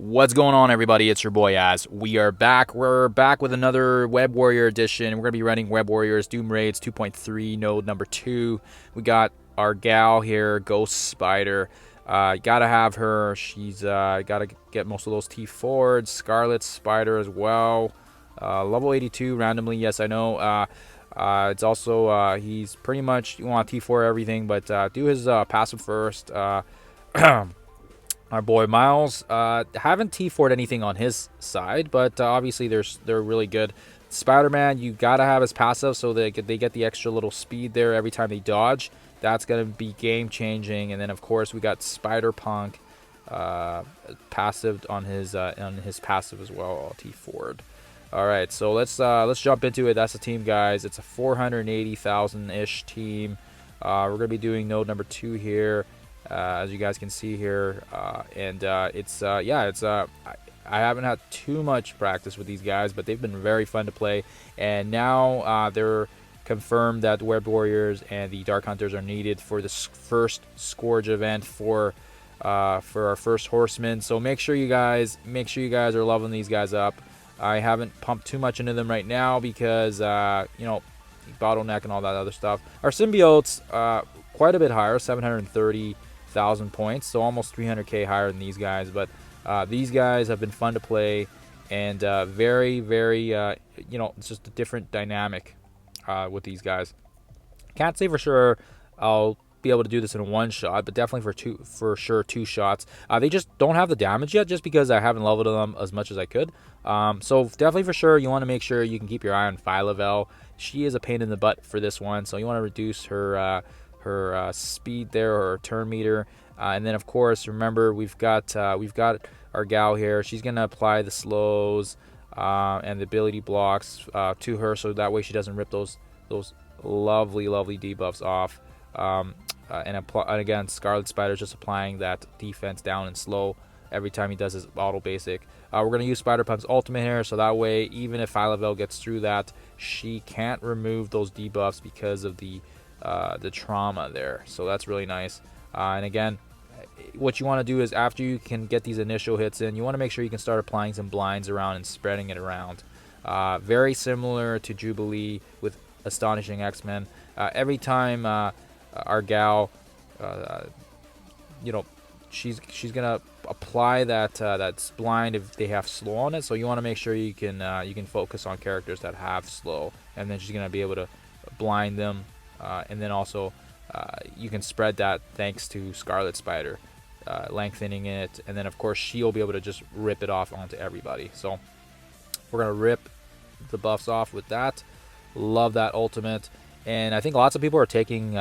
What's going on, everybody? It's your boy Az. We are back. We're back with another Web Warrior edition. We're going to be running Web Warriors Doom Raids 2.3 node number 2. We got our gal here, Ghost Spider. Gotta have her. She's gotta get most of those T forwards. Scarlet Spider as well. Level 82 randomly. Yes, I know. It's also he's pretty much, you want T4 everything, but do his passive first. Our boy Miles, haven't T4'd anything on his side, but obviously they're really good. Spider-Man, you gotta have his passive so they get the extra little speed there every time they dodge. That's gonna be game changing. And then of course we got Spider-Punk, passive on his passive as well, all T4'd. All right, so let's jump into it. That's the team, guys. It's a 480,000-ish team. We're gonna be doing node number 2 here. As you guys can see here, I haven't had too much practice with these guys, but they've been very fun to play. And now they're confirmed that Web Warriors and the Dark Hunters are needed for this first Scourge event for our first Horsemen. So make sure you guys are leveling these guys up. I haven't pumped too much into them right now because bottleneck and all that other stuff. Our symbiotes quite a bit higher, 730,000 points, so almost 300k higher than these guys. But these guys have been fun to play, and very it's just a different dynamic with these guys. Can't say for sure I'll be able to do this in one shot, but definitely for sure two shots. They just don't have the damage yet, just because I haven't leveled them as much as I could. So definitely for sure you want to make sure you can keep your eye on Phyla-Vel. She is a pain in the butt for this one, so you want to reduce her speed there, or her turn meter. And then of course, remember, we've got our gal here. She's gonna apply the slows and the ability blocks to her, so that way she doesn't rip those lovely debuffs off. And again, Scarlet Spider's just applying that defense down and slow every time he does his auto basic. We're going to use Spider-Punk's ultimate here, so that way, even if Phyla-Vel gets through that, she can't remove those debuffs because of the trauma there. So that's really nice. And again, what you want to do is, after you can get these initial hits in, you want to make sure you can start applying some blinds around and spreading it around. Very similar to Jubilee with Astonishing X-Men. Every time our gal, she's gonna apply that blind if they have slow on it. So you want to make sure you can focus on characters that have slow, and then she's gonna be able to blind them, and then also you can spread that thanks to Scarlet Spider, lengthening it, and then of course she'll be able to just rip it off onto everybody. So we're gonna rip the buffs off with that. Love that ultimate. And I think lots of people are taking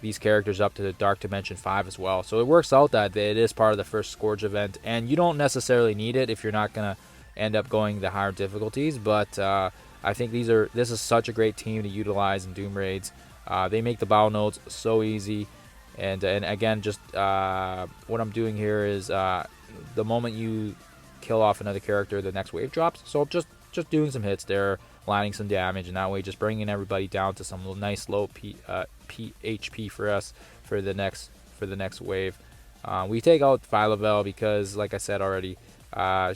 these characters up to the Dark Dimension 5 as well. So it works out that it is part of the first Scourge event, and you don't necessarily need it if you're not gonna end up going the higher difficulties. But I think this is such a great team to utilize in Doom Raids. They make the battle nodes so easy, and again, just what I'm doing here is the moment you kill off another character, the next wave drops. So just doing some hits there, landing some damage, and that way just bringing everybody down to some nice low HP for us for the next wave. We take out Phyla-Vel because, like I said already,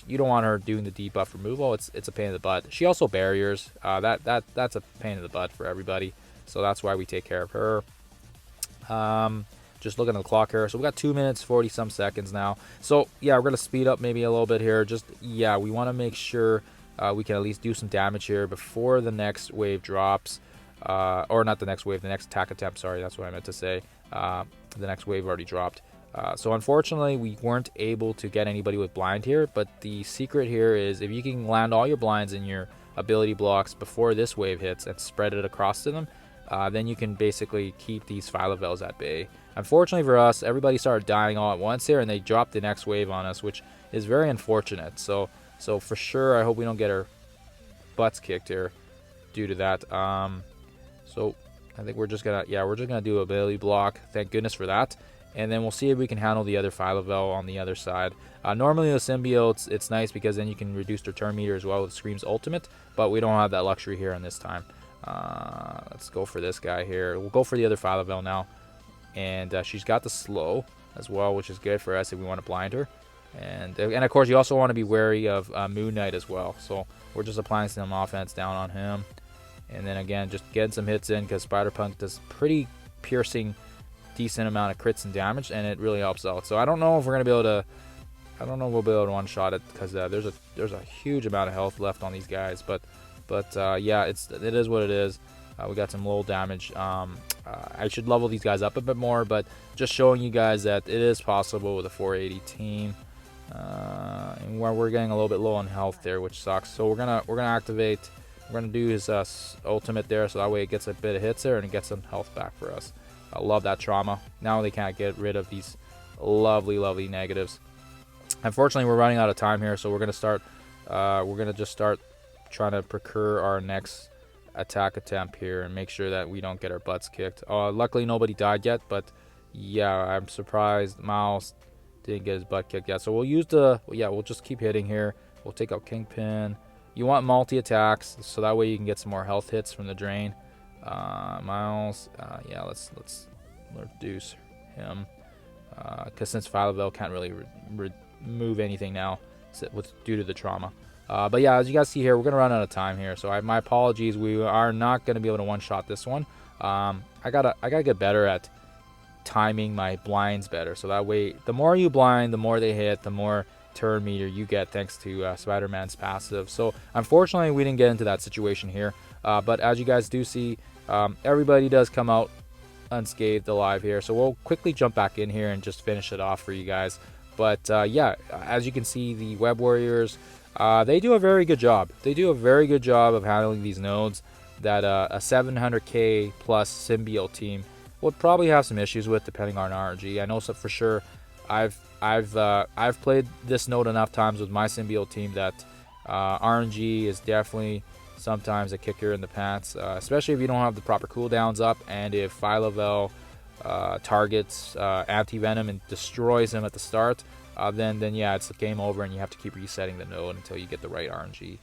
you don't want her doing the debuff removal. It's a pain in the butt. She also barriers. That's a pain in the butt for everybody. So that's why we take care of her. Just looking at the clock here. So we got 2 minutes 40 some seconds now. So yeah, we're gonna speed up maybe a little bit here. We want to make sure we can at least do some damage here before the next wave drops, or not the next wave, the next attack attempt. Sorry, that's what I meant to say. The next wave already dropped. So unfortunately, we weren't able to get anybody with blind here. But the secret here is, if you can land all your blinds in your ability blocks before this wave hits and spread it across to them, then you can basically keep these Phyla-Vels at bay. Unfortunately for us, everybody started dying all at once here, and they dropped the next wave on us, which is very unfortunate. So for sure, I hope we don't get our butts kicked here due to that. So I think we're just gonna do ability block. Thank goodness for that. And then we'll see if we can handle the other Phyla-Vel on the other side. Normally the symbiotes, it's nice because then you can reduce their turn meter as well with Scream's ultimate, but we don't have that luxury here on this time. Let's go for this guy here. We'll go for the other Phyla-Vel now. And she's got the slow as well, which is good for us if we want to blind her. And of course, you also want to be wary of Moon Knight as well. So we're just applying some offense down on him. And then again, just getting some hits in because Spider-Punk does pretty piercing, decent amount of crits and damage, and it really helps out. So I don't know if we're going to be able to... I don't know if we'll be able to one-shot it because there's a huge amount of health left on these guys. But yeah, it is what it is. We got some low damage. I should level these guys up a bit more, but just showing you guys that it is possible with a 480 team. And we're getting a little bit low on health there, which sucks. So we're gonna activate. We're gonna do his ultimate there, so that way it gets a bit of hits there and it gets some health back for us. I love that trauma. Now they can't get rid of these lovely negatives. Unfortunately, we're running out of time here, so we're gonna start. We're gonna just start trying to procure our next attack attempt here and make sure that we don't get our butts kicked. Luckily, nobody died yet, but yeah, I'm surprised Miles didn't get his butt kicked yet. So we'll use we'll just keep hitting here. We'll take out Kingpin. You want multi-attacks, so that way you can get some more health hits from the drain. Miles, yeah, let's reduce him. Because since Phyla-Vell can't really remove anything now due to the trauma. But yeah, as you guys see here, we're going to run out of time here. So my apologies. We are not going to be able to one-shot this one. I gotta get better at timing my blinds better. So that way, the more you blind, the more they hit, the more turn meter you get thanks to Spider-Man's passive. So unfortunately, we didn't get into that situation here. But as you guys do see, everybody does come out unscathed alive here. So we'll quickly jump back in here and just finish it off for you guys. But yeah, as you can see, the Web Warriors, they do a very good job. They do a very good job of handling these nodes that a 700k plus symbiote team would probably have some issues with, depending on RNG. I know so for sure. I've played this node enough times with my symbiote team that RNG is definitely sometimes a kicker in the pants, especially if you don't have the proper cooldowns up, and if Phyla-Vell targets anti-venom and destroys him at the start, then yeah, it's a game over and you have to keep resetting the node until you get the right RNG.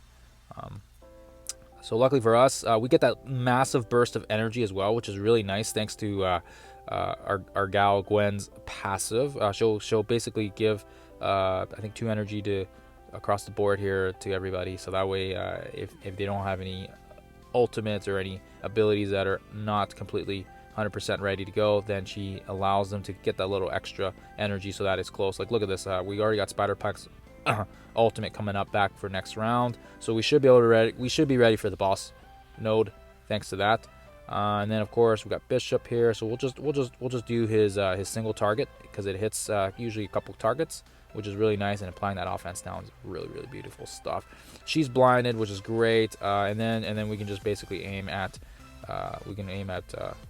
So luckily for us, we get that massive burst of energy as well, which is really nice thanks to our gal Gwen's passive. She'll basically give I think 2 energy to across the board here to everybody, so that way if they don't have any ultimates or any abilities that are not completely 100% ready to go, then she allows them to get that little extra energy so that it's close. Like, look at this, we already got Spider-Punk's ultimate coming up back for next round, so we should be ready for the boss node thanks to that. And then of course we got Bishop here, so we'll just do his single target because it hits usually a couple targets, which is really nice, and applying that offense down is really beautiful stuff. She's blinded, which is great, and then we can just basically aim at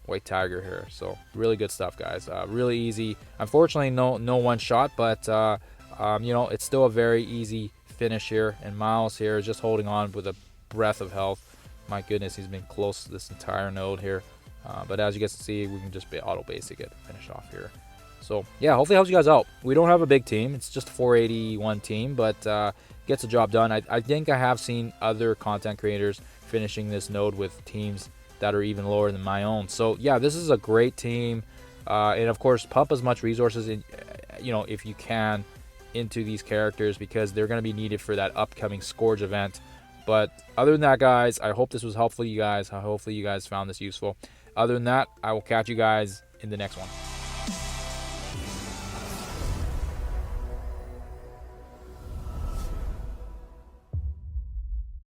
White Tiger here. So really good stuff, guys. Really easy. Unfortunately, no one shot, but you know, it's still a very easy finish here. And Miles here is just holding on with a breath of health. My goodness, he's been close to this entire node here. But as you guys can see, we can just auto basic it, finish off here. So yeah, hopefully it helps you guys out. We don't have a big team. It's just a 481 team, but gets the job done. I think I have seen other content creators finishing this node with teams that are even lower than my own. So yeah, this is a great team. And of course, pump as much resources in, you know, if you can, into these characters, because they're going to be needed for that upcoming Scourge event. But other than that, guys, I hope this was helpful to you guys. Hopefully you guys found this useful. Other than that, I will catch you guys in the next one.